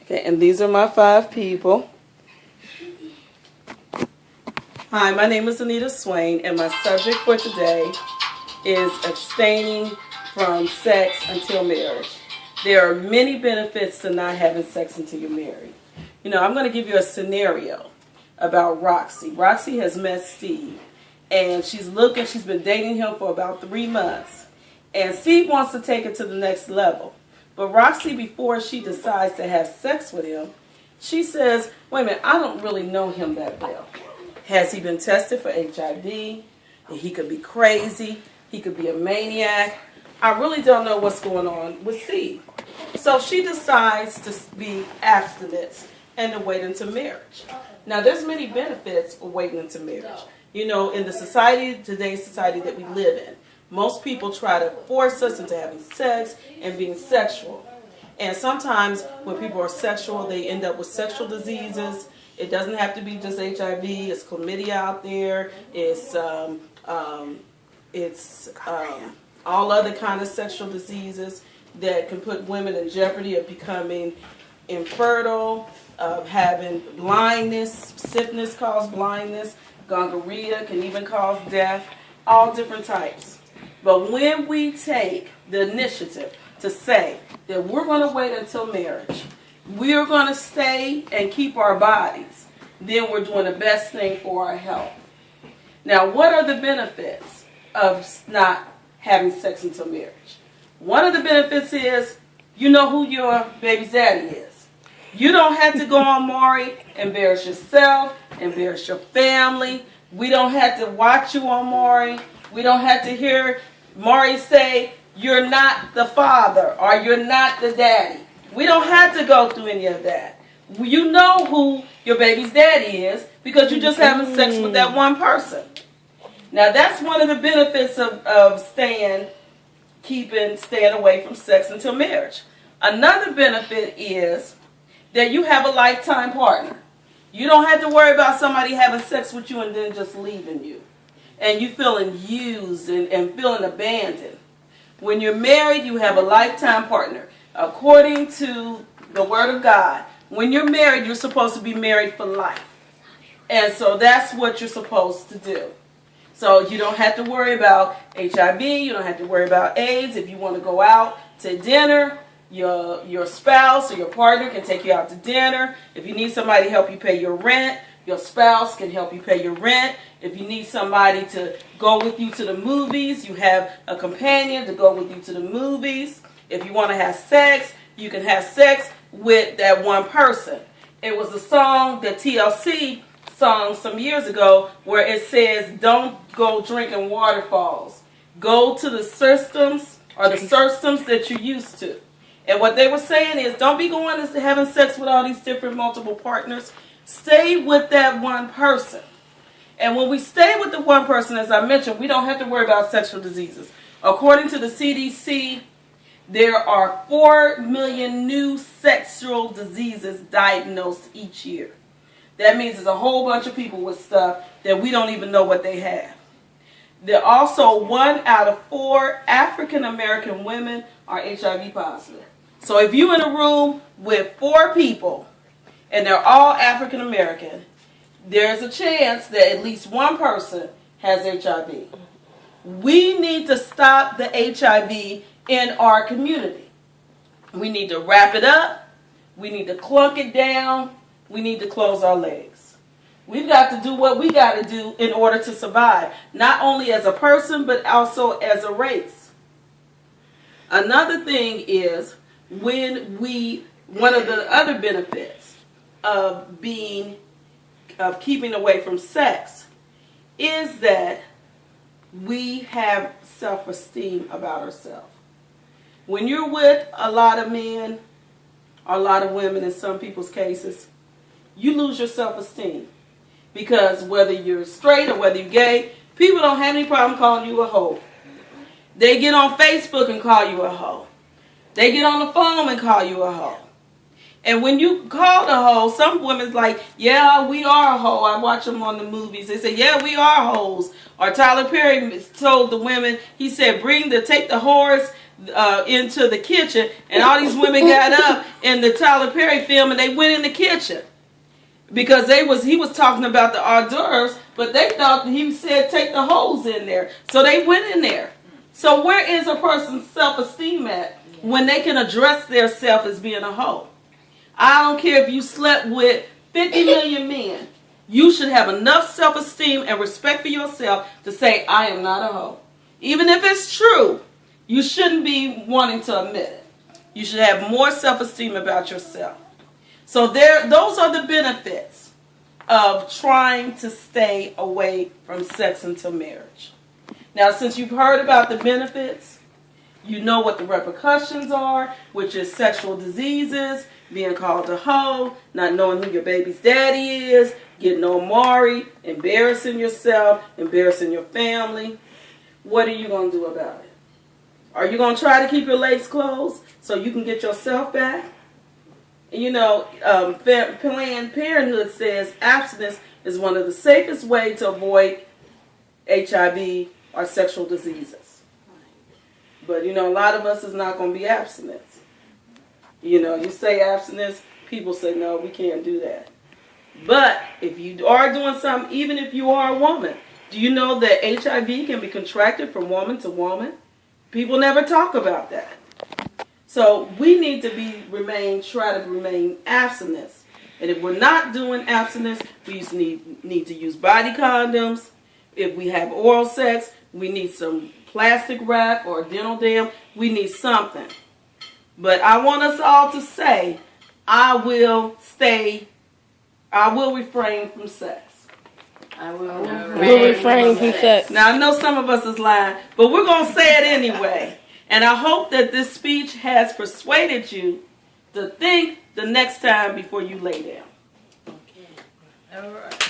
Okay, and these are my 5 people. Hi, my name is Anita Swain, and my subject for today is abstaining from sex until marriage. There are many benefits to not having sex until you're married. You know, I'm going to give you a scenario about Roxy. Roxy has met Steve, and she's been dating him for about 3 months. And Steve wants to take it to the next level. But Roxy, before she decides to have sex with him, she says, wait a minute, I don't really know him that well. Has he been tested for HIV? He could be crazy. He could be a maniac. I really don't know what's going on with Steve. So she decides to be abstinent and to wait until marriage. Now, there's many benefits for waiting until marriage. You know, in the society, today's society that we live in, most people try to force us into having sex and being sexual. And sometimes when people are sexual, they end up with sexual diseases. It doesn't have to be just HIV. It's chlamydia out there. It's all other kind of sexual diseases that can put women in jeopardy of becoming infertile, of having blindness. Syphilis causes blindness. Gonorrhea can even cause death. All different types. But when we take the initiative to say that we're going to wait until marriage, we're going to stay and keep our bodies, then we're doing the best thing for our health. Now, what are the benefits of not having sex until marriage? One of the benefits is you know who your baby's daddy is. You don't have to go on Maury, embarrass yourself, embarrass your family. We don't have to watch you on Maury. We don't have to hear Maury say, you're not the father or you're not the daddy. We don't have to go through any of that. You know who your baby's daddy is because you're just having sex with that one person. Now, that's one of the benefits of staying away from sex until marriage. Another benefit is that you have a lifetime partner. You don't have to worry about somebody having sex with you and then just leaving you. And you feeling used and feeling abandoned. When you're married, you have a lifetime partner. According to the Word of God, when you're married, you're supposed to be married for life. And so that's what you're supposed to do. So you don't have to worry about HIV. You don't have to worry about AIDS. If you want to go out to dinner, your spouse or your partner can take you out to dinner. If you need somebody to help you pay your rent, your spouse can help you pay your rent. If you need somebody to go with you to the movies, you have a companion to go with you to the movies. If you want to have sex, you can have sex with that one person. It was a song that TLC sung some years ago where it says, don't go drinking waterfalls. Go to the systems or the systems that you're used to. And what they were saying is, don't be going and having sex with all these different multiple partners. Stay with that one person. And when we stay with the one person, as I mentioned, we don't have to worry about sexual diseases. According to the CDC, there are 4 million new sexual diseases diagnosed each year. That means there's a whole bunch of people with stuff that we don't even know what they have. There are also 1 out of 4 African American women are HIV positive. So if you're in a room with 4 people and they're all African American, there's a chance that at least one person has HIV. We need to stop the HIV in our community. We need to wrap it up. We need to clunk it down. We need to close our legs. We've got to do what we got to do in order to survive, not only as a person, but also as a race. Another thing is one of the other benefits of keeping away from sex is that we have self-esteem about ourselves. When you're with a lot of men or a lot of women in some people's cases, you lose your self-esteem. Because whether you're straight or whether you're gay, people don't have any problem calling you a hoe. They get on Facebook and call you a hoe. They get on the phone and call you a hoe. And when you call the hoe, some women's like, yeah, we are a hoe. I watch them on the movies. They say, yeah, we are hoes. Or Tyler Perry told the women, he said, take the whores into the kitchen, and all these women got up in the Tyler Perry film, and they went in the kitchen because he was talking about the hors d'oeuvres, but they thought he said take the hoes in there, so they went in there. So where is a person's self-esteem at when they can address their self as being a hoe? I don't care if you slept with 50 million men. You should have enough self-esteem and respect for yourself to say, I am not a hoe. Even if it's true, you shouldn't be wanting to admit it. You should have more self-esteem about yourself. So those are the benefits of trying to stay away from sex until marriage. Now, since you've heard about the benefits, you know what the repercussions are, which is sexual diseases, being called a hoe, not knowing who your baby's daddy is, getting on Maury, embarrassing yourself, embarrassing your family. What are you going to do about it? Are you going to try to keep your legs closed so you can get yourself back? You know, Planned Parenthood says abstinence is one of the safest ways to avoid HIV or sexual diseases. But, you know, a lot of us is not going to be abstinence. You know, you say abstinence, people say, no, we can't do that. But if you are doing something, even if you are a woman, do you know that HIV can be contracted from woman to woman? People never talk about that. So we need to try to remain abstinence. And if we're not doing abstinence, we need to use body condoms. If we have oral sex, we need some plastic wrap or dental dam. We need something. But I want us all to say, I will refrain from sex. I will refrain from sex. Now, I know some of us is lying, but we're going to say it anyway. And I hope that this speech has persuaded you to think the next time before you lay down. Okay. All right.